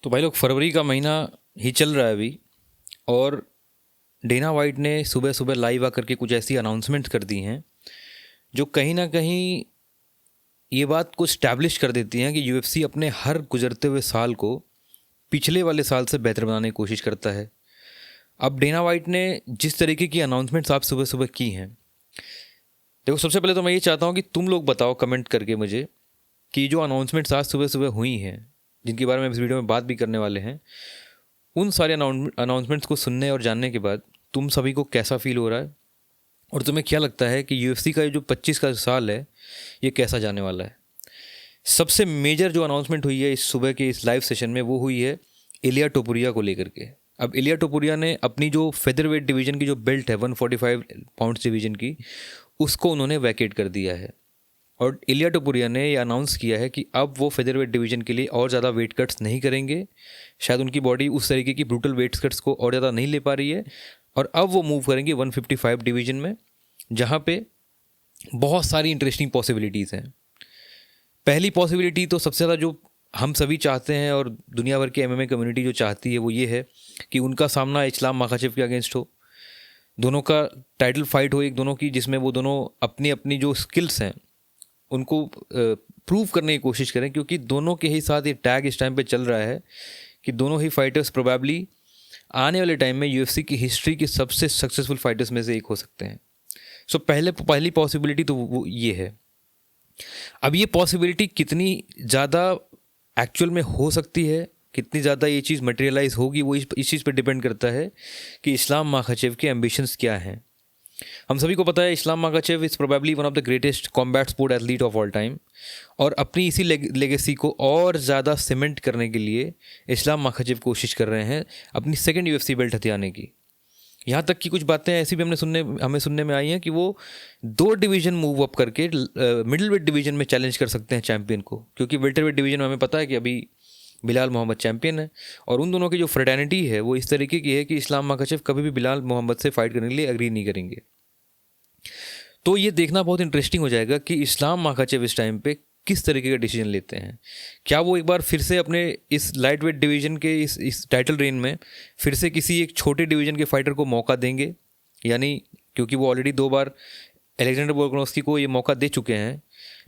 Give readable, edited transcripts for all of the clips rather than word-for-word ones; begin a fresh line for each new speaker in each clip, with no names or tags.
तो भाई लोग, फरवरी का महीना ही चल रहा है अभी, और डेना वाइट ने सुबह सुबह लाइव आकर के कुछ ऐसी अनाउंसमेंट्स कर दी हैं जो कहीं ना कहीं ये बात को स्टैब्लिश कर देती हैं कि यूएफसी अपने हर गुजरते हुए साल को पिछले वाले साल से बेहतर बनाने की कोशिश करता है। अब डेना वाइट ने जिस तरीके की अनाउंसमेंट्स आप सुबह सुबह की हैं, देखो, सबसे पहले तो मैं ये चाहता हूँ कि तुम लोग बताओ कमेंट करके मुझे कि जो अनाउंसमेंट्स आज सुबह सुबह हुई हैं, जिनके बारे में इस वीडियो में बात भी करने वाले हैं, उन सारे अनाउंसमेंट्स को सुनने और जानने के बाद तुम सभी को कैसा फील हो रहा है, और तुम्हें क्या लगता है कि यूएफसी का जो 25 का साल है ये कैसा जाने वाला है। सबसे मेजर जो अनाउंसमेंट हुई है इस सुबह के इस लाइव सेशन में, वो हुई है इलिया टोपुरिया को लेकर के। अब इलिया टोपुरिया ने अपनी जो फेदरवेट डिवीज़न की जो बेल्ट है 145 पाउंड्स डिवीज़न की, उसको उन्होंने वैकेट कर दिया है। और इलिया टोपुरिया ने ये अनाउंस किया है कि अब वो फेदरवेट डिवीज़न के लिए और ज़्यादा वेट कट्स नहीं करेंगे। शायद उनकी बॉडी उस तरीके की ब्रूटल वेट कट्स को और ज़्यादा नहीं ले पा रही है, और अब वो मूव करेंगे 155 डिवीज़न में, जहाँ पे बहुत सारी इंटरेस्टिंग पॉसिबिलिटीज़ हैं। पहली पॉसिबिलिटी तो सबसे ज़्यादा जो हम सभी चाहते हैं और दुनिया भर की एमएमए कम्युनिटी जो चाहती है, वो ये है कि उनका सामना इस्लाम माखाचेव के अगेंस्ट हो, दोनों का टाइटल फाइट हो एक दोनों की, जिसमें वो दोनों अपनी अपनी जो स्किल्स हैं उनको प्रूव करने की कोशिश करें, क्योंकि दोनों के ही साथ ये टैग इस टाइम पे चल रहा है कि दोनों ही फाइटर्स प्रोबेबली आने वाले टाइम में यूएफसी की हिस्ट्री के सबसे सक्सेसफुल फाइटर्स में से एक हो सकते हैं। सो पहली पॉसिबिलिटी तो वो ये है। अब ये पॉसिबिलिटी कितनी ज़्यादा एक्चुअल में हो सकती है, कितनी ज़्यादा ये चीज़ मटेरियलाइज होगी, वो इस चीज़ पर डिपेंड करता है कि इस्लाम माखाचेव के एम्बिशंस क्या हैं। हम सभी को पता है Islam Makhachev is probably one of the greatest combat sport athlete of all time, और अपनी इसी लेगेसी को और ज़्यादा सीमेंट करने के लिए इस्लाम माखाचेव कोशिश कर रहे हैं अपनी सेकंड यूएफसी बेल्ट हथियाने की। यहाँ तक कि कुछ बातें ऐसी भी हमें सुनने में आई हैं कि वो 2 डिवीज़न मूव अप करके मिडिल वेट डिवीज़न में चैलेंज कर सकते हैं चैम्पियन को, क्योंकि वेल्टर वेट डिवीज़न में हमें पता है कि अभी बिलाल मोहम्मद चैम्पियन है, और उन दोनों की जो फ्रेटर्निटी है वो इस तरीके की है कि इस्लाम माखाचेव कभी भी बिलाल मोहम्मद से फाइट करने के लिए एग्री नहीं करेंगे। तो ये देखना बहुत इंटरेस्टिंग हो जाएगा कि इस्लाम माखाचेव इस टाइम पे किस तरीके का डिसीजन लेते हैं। क्या वो एक बार फिर से अपने इस लाइट वेट डिवीज़न के इस टाइटल रेन में फिर से किसी एक छोटे डिवीज़न के फाइटर को मौका देंगे, यानी क्योंकि वो ऑलरेडी 2 बार अलेक्जेंडर वोल्कानोव्स्की को ये मौका दे चुके हैं,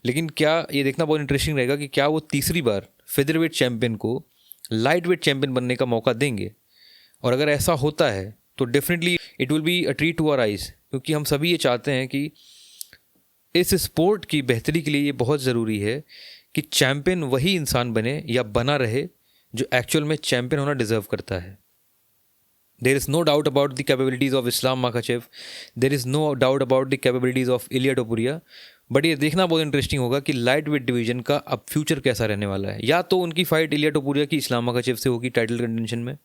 लेकिन क्या ये देखना बहुत इंटरेस्टिंग रहेगा कि क्या वो तीसरी बार फेदरवेट चैम्पियन को लाइट वेट चैम्पियन बनने का मौका देंगे। और अगर ऐसा होता है तो definitely it will be a treat to our eyes, क्योंकि हम सभी ये चाहते हैं कि इस स्पोर्ट की बेहतरी के लिए ये बहुत ज़रूरी है कि चैम्पियन वही इंसान बने या बना रहे जो एक्चुअल में चैम्पियन होना डिज़र्व करता है। There is no doubt about the capabilities of Islam Makhachev, there is no doubt about the capabilities of Ilia Topuria, but ये देखना बहुत इंटरेस्टिंग होगा कि लाइट वेट डिवीज़न का अब फ्यूचर कैसा रहने वाला है। या तो उनकी फाइट इलिया टोपुरिया की इस्लाम माखाचेव से होगी टाइटल कंटेंशन में,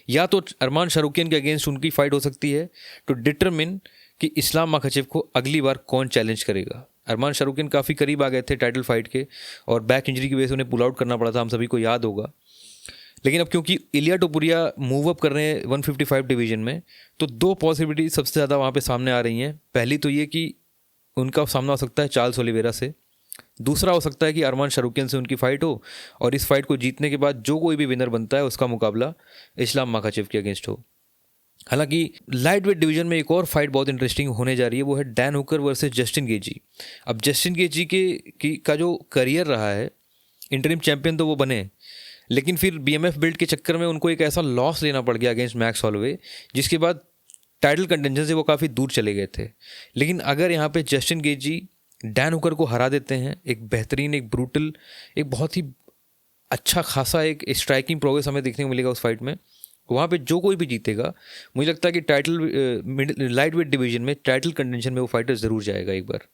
या तो अरमान शाहरुखियन के अगेंस्ट उनकी फाइट हो सकती है टू डिटरमिन कि इस्लाम माखाचेव को अगली बार कौन चैलेंज करेगा। अरमान शाहरुखियन काफ़ी करीब आ गए थे टाइटल फाइट के, और बैक इंजरी की वजह से उन्हें पुल आउट करना पड़ा था, हम सभी को याद होगा। लेकिन अब क्योंकि इलिया टोपुरिया मूव अप कर रहे हैं 155 डिवीज़न में, तो 2 पॉसिबिलिटी सबसे ज़्यादा वहाँ पे सामने आ रही हैं। पहली तो ये कि उनका सामना हो सकता है चार्ल्स ओलिवेरा से, दूसरा हो सकता है कि अरमान शाहरुखियन से उनकी फ़ाइट हो, और इस फाइट को जीतने के बाद जो कोई भी विनर बनता है उसका मुकाबला इस्लाम माखाचेव के अगेंस्ट हो। हालांकि लाइट वेट डिवीज़न में एक और फाइट बहुत इंटरेस्टिंग होने जा रही है, वो है Dan Hooker versus Justin Gaethje. अब जस्टिन गेजी का जो करियर रहा है, इंटरिम चैंपियन तो वो बने, लेकिन फिर बीएमएफ बेल्ट के चक्कर में उनको एक ऐसा लॉस लेना पड़ गया अगेंस्ट मैक्स हॉलोवे, जिसके बाद टाइटल कंटेंशन से वो काफ़ी दूर चले गए थे। लेकिन अगर यहाँ पे जस्टिन गेजी डैन हुकर को हरा देते हैं, एक बेहतरीन, एक ब्रूटल, एक बहुत ही अच्छा खासा एक स्ट्राइकिंग प्रोग्रेस हमें देखने को मिलेगा उस फाइट में। वहाँ पे जो कोई भी जीतेगा, मुझे लगता है कि टाइटल लाइट वेट डिवीज़न में टाइटल कंटेंशन में वो फाइटर ज़रूर जाएगा एक बार।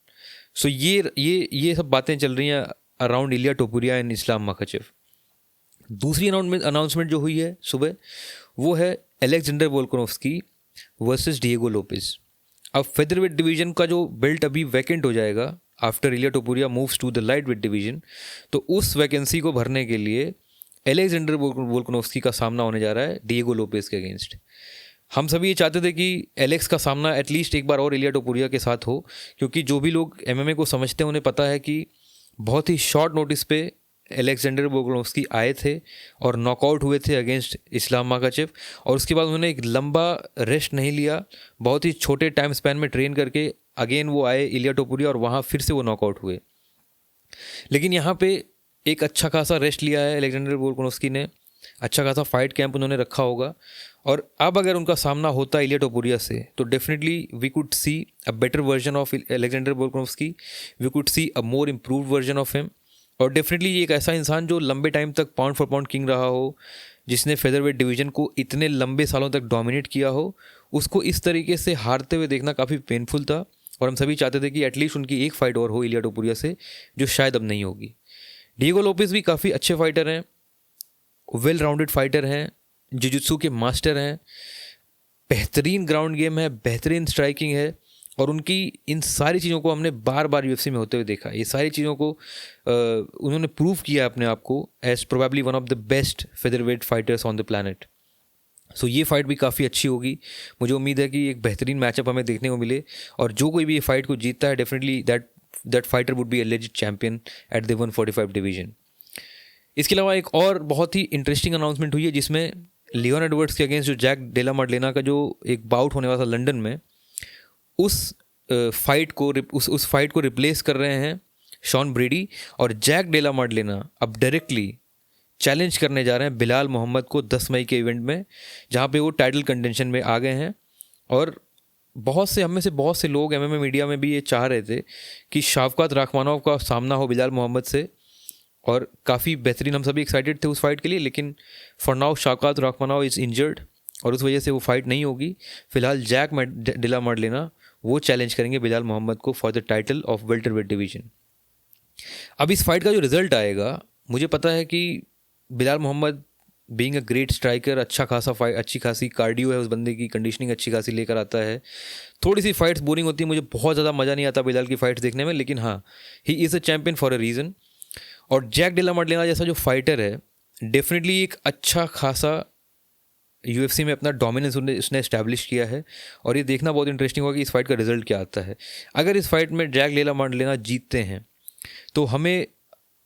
सो ये सब बातें चल रही हैं around Ilia Topuria and Islam Makhachev. दूसरी अनाउंसमेंट जो हुई है सुबह, वो है Alexander Volkanovski versus Diego Lopes. अब फेदरवेट डिवीज़न का जो बेल्ट अभी वैकेंट हो जाएगा after Ilia Topuria moves to the lightweight division, तो उस वैकेंसी को भरने के लिए अलेक्जेंडर वोल्कानोव्स्की का सामना होने जा रहा है डिएगो लोपेज के अगेंस्ट। हम सभी ये चाहते थे कि एलेक्स का सामना एटलीस्ट एक बार और इलिया टोपुरिया के साथ हो, क्योंकि जो भी लोग एमएमए को समझते हैं उन्हें पता है कि बहुत ही शॉर्ट नोटिस पे अलेक्जेंडर वोल्कानोव्स्की आए थे और नॉकआउट हुए थे अगेंस्ट इस्लाम माखाचेव, और उसके बाद उन्होंने एक लंबा रेस्ट नहीं लिया, बहुत ही छोटे टाइम स्पैन में ट्रेन करके अगेन वो आए इलिया टोपुरिया और वहाँ फिर से वो नॉकआउट हुए। लेकिन यहाँ पे एक अच्छा खासा रेस्ट लिया है अलेक्जेंडर वोल्कानोव्स्की ने, अच्छा खासा फाइट कैंप उन्होंने रखा होगा, और अब अगर उनका सामना होता इलिया टोपुरिया से तो definitely we could see a better version of Alexander Volkanovski, we could see a more improved version of him. और डेफिनेटली एक ऐसा इंसान जो लंबे टाइम तक पाउंड फॉर पाउंड किंग रहा हो, जिसने फेदरवेट डिवीज़न को इतने लंबे सालों तक डोमिनेट किया हो, उसको इस तरीके से हारते हुए देखना काफ़ी पेनफुल था, और हम सभी चाहते थे कि एटलीस्ट उनकी एक फ़ाइट और हो इलिया टोपुरिया से, जो शायद अब नहीं होगी। डिएगो लोपेस भी काफ़ी अच्छे फाइटर हैं, वेल राउंडेड फाइटर हैं, जुजुत्सु के मास्टर हैं, बेहतरीन ग्राउंड गेम है, बेहतरीन स्ट्राइकिंग है, और उनकी इन सारी चीज़ों को हमने बार बार यूएफसी में होते हुए देखा। ये सारी चीज़ों को उन्होंने प्रूव किया अपने आप को as probably one of the best featherweight fighters on the planet. So ये फाइट भी काफ़ी अच्छी होगी। मुझे उम्मीद है कि एक बेहतरीन मैचअप हमें देखने को मिले, और जो कोई भी ये फाइट को जीतता है definitely that fighter would be A legit champion at the 145 division. इसके अलावा एक और बहुत ही इंटरेस्टिंग अनाउंसमेंट हुई है, जिसमें लियोन एडवर्ड्स के अगेंस्ट जो जैक डेला माडलेना का जो एक बाउट होने वाला था लंदन में, उस फाइट को रिप्लेस कर रहे हैं शॉन ब्रेडी, और जैक डेला माडलेना अब डायरेक्टली चैलेंज करने जा रहे हैं बिलाल मोहम्मद को 10 मई के इवेंट में, जहाँ पे वो टाइटल कंटेंशन में आ गए हैं। और हम में से बहुत से लोग एमएमए मीडिया में भी ये चाह रहे थे कि शावकात राखमानोव का सामना हो बिलाल मोहम्मद से, और काफ़ी बेहतरीन हम सभी एक्साइटेड थे उस फाइट के लिए। लेकिन फॉर नाउ शावकात राखमानोव इज़ इंजर्ड, और उस वजह से वो फाइट नहीं होगी। फिलहाल जैक डेला माडलेना वो चैलेंज करेंगे बिलाल मोहम्मद को for the title of welterweight division. अब इस फाइट का जो रिजल्ट आएगा, मुझे पता है कि Belal Muhammad being a great striker, अच्छा खासा फाइट, अच्छी खासी कार्डियो है उस बंदे की, कंडीशनिंग अच्छी खासी लेकर आता है। थोड़ी सी फाइट्स बोरिंग होती है, मुझे बहुत ज़्यादा मज़ा नहीं आता बिलाल की फाइट्स देखने में, लेकिन हाँ, he is a champion for a reason. और जैक डेला माडलेना जैसा जो फाइटर है, डेफिनेटली एक अच्छा खासा यूएफसी में अपना डोमिनेंस उसने इस्टेब्लिश किया है, और ये देखना बहुत इंटरेस्टिंग होगा कि इस फाइट का रिजल्ट क्या आता है। अगर इस फाइट में जैक डेला माडलेना जीतते हैं तो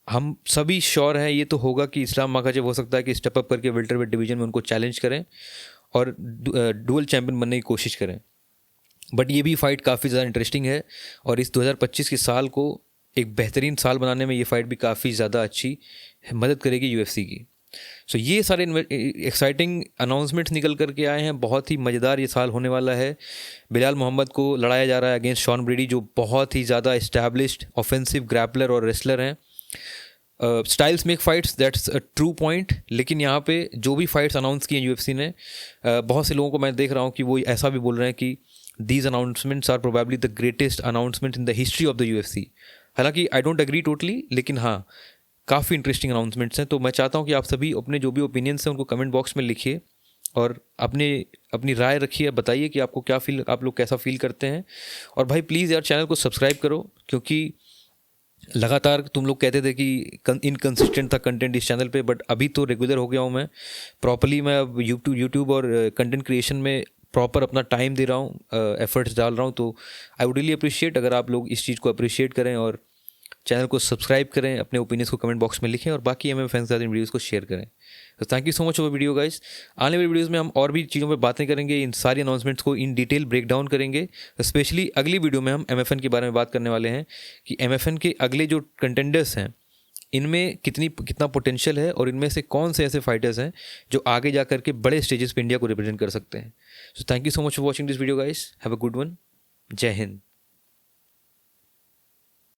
हम सभी श्योर हैं ये तो होगा कि इस्लाम माखाचेव हो सकता है कि स्टेप अप करके वेल्टरवेट डिवीजन में उनको चैलेंज करें और डुअल चैंपियन बनने की कोशिश करें। बट ये भी फाइट काफ़ी ज़्यादा इंटरेस्टिंग है, और इस 2025 के साल को एक बेहतरीन साल बनाने में ये फाइट भी काफ़ी ज़्यादा अच्छी मदद करेगी यूएफसी की। सो ये सारे एक्साइटिंग अनाउंसमेंट्स निकल करके आए हैं। बहुत ही मज़ेदार ये साल होने वाला है। बिलाल मोहम्मद को लड़ाया जा रहा है अगेंस्ट शॉन ब्रेडी, जो बहुत ही ज़्यादा इस्टेब्लिश्ड ऑफेंसिव ग्रैपलर और रेसलर हैं। Styles make fights, that's a true point. लेकिन यहाँ पे जो भी फाइट्स अनाउंस की हैं यूएफसी ने, बहुत से लोगों को मैं देख रहा हूँ कि वो ऐसा भी बोल रहे हैं कि these announcements are probably the greatest announcement in the history of the UFC. हालांकि आई डोंट एग्री टोटली, लेकिन हाँ, काफ़ी इंटरेस्टिंग अनाउंसमेंट्स हैं। तो मैं चाहता हूँ कि आप सभी अपने जो भी ओपिनियंस हैं उनको कमेंट बॉक्स में लिखिए, और अपनी राय रखिए, बताइए कि आपको आप लोग कैसा फील करते हैं। और भाई प्लीज़ यार चैनल को सब्सक्राइब करो, क्योंकि लगातार तुम लोग कहते थे कि इनकंसिस्टेंट था कंटेंट इस चैनल पे, बट अभी तो रेगुलर हो गया हूँ मैं प्रॉपरली। मैं अब यूट्यूब और कंटेंट क्रिएशन में प्रॉपर अपना टाइम दे रहा हूँ, एफर्ट्स डाल रहा हूँ। तो आई वुड रियली अप्रिशिएट अगर आप लोग इस चीज़ को अप्रिशिएट करें और चैनल को सब्सक्राइब करें, अपने ओपिनियंस को कमेंट बॉक्स में लिखें, और बाकी एमएमए फैंस के साथ इन वीडियोज़ को शेयर करें। तो thank you so much for video guys. आने वाली वीडियोज़ में हम और भी चीज़ों पर बातें करेंगे, इन सारी अनाउंसमेंट्स को इन डिटेल ब्रेक डाउन करेंगे। स्पेशली अगली वीडियो में हम एमएफएन के बारे में बात करने वाले हैं कि एमएफएन के अगले जो कंटेंडर्स हैं, इनमें कितना पोटेंशियल है, और इनमें से कौन से ऐसे फाइटर्स हैं जो आगे जा करके बड़े स्टेजेस पे इंडिया को रिप्रेजेंट कर सकते हैं। So thank you so much for watching this video guys. Have a good one. जय हिंद।